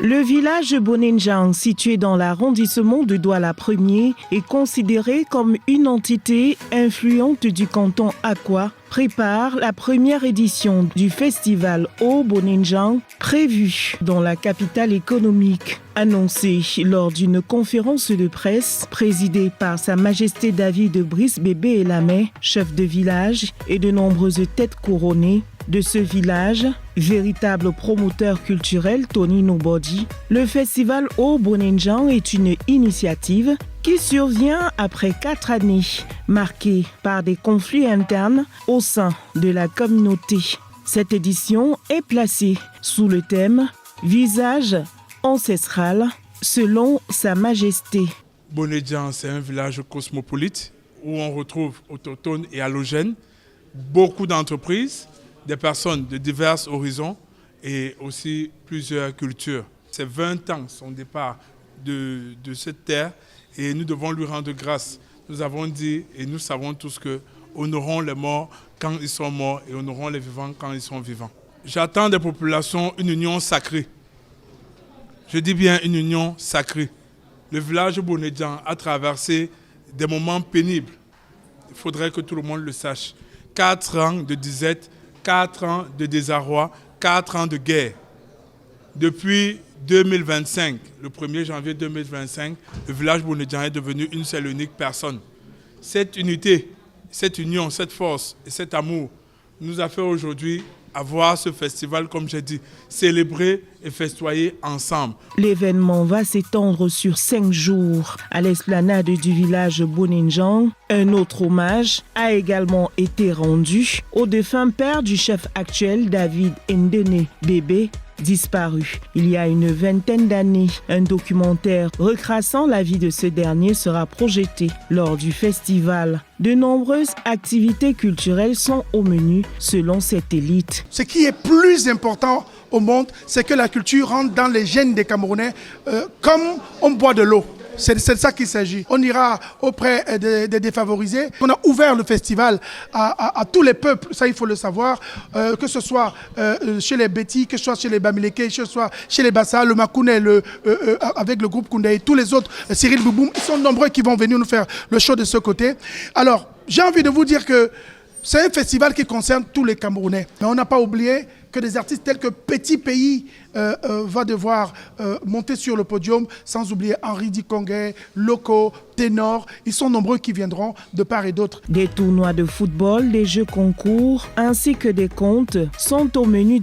Le village Bonenjang, situé dans l'arrondissement de Douala 1er, est considéré comme une entité influente du canton Akwa, prépare la première édition du festival au Bonenjang, prévu dans la capitale économique. Annoncé lors d'une conférence de presse présidée par Sa Majesté David Brice Bébé Elamé, chef de village, et de nombreuses têtes couronnées de ce village, véritable promoteur culturel Tony Nobody, le festival au Bonenjang est une initiative qui survient après 4 années marquées par des conflits internes au sein de la communauté. Cette édition est placée sous le thème « Visage ancestral » selon Sa Majesté. Bonenjang, c'est un village cosmopolite où on retrouve autochtones et allogènes, beaucoup d'entreprises, des personnes de divers horizons et aussi plusieurs cultures. C'est 20 ans son départ de cette terre et nous devons lui rendre grâce. Nous avons dit et nous savons tous que honorons les morts quand ils sont morts et honorons les vivants quand ils sont vivants. J'attends des populations une union sacrée. Je dis bien une union sacrée. Le village Bonenjang a traversé des moments pénibles. Il faudrait que tout le monde le sache. 4 ans de disette, 4 ans de désarroi, 4 ans de guerre. Depuis 2025, le 1er janvier 2025, le village Bonenjang est devenu une seule et unique personne. Cette unité, cette union, cette force et cet amour nous a fait aujourd'hui avoir ce festival, comme j'ai dit, célébrer et festoyer ensemble. L'événement va s'étendre sur 5 jours à l'esplanade du village Bonenjang. Un autre hommage a également été rendu au défunt père du chef actuel David Ndene Bébé, disparu il y a une vingtaine d'années. Un documentaire retraçant la vie de ce dernier sera projeté lors du festival. De nombreuses activités culturelles sont au menu selon cette élite. Ce qui est plus important au monde, c'est que la culture rentre dans les gènes des Camerounais comme on boit de l'eau. C'est de ça qu'il s'agit. On ira auprès des défavorisés. On a ouvert le festival à tous les peuples, ça il faut le savoir, que ce soit chez les Bétis, que ce soit chez les Bamileke, que ce soit chez les Bassa, le Makouné, avec le groupe Koundé, tous les autres, Cyril Bouboum, ils sont nombreux qui vont venir nous faire le show de ce côté. Alors, j'ai envie de vous dire que c'est un festival qui concerne tous les Camerounais. Mais on n'a pas oublié que des artistes tels que Petit Pays va devoir monter sur le podium, sans oublier Henri Dikongué, Loco, Ténor. Ils sont nombreux qui viendront de part et d'autre. Des tournois de football, des jeux concours ainsi que des contes sont au menu.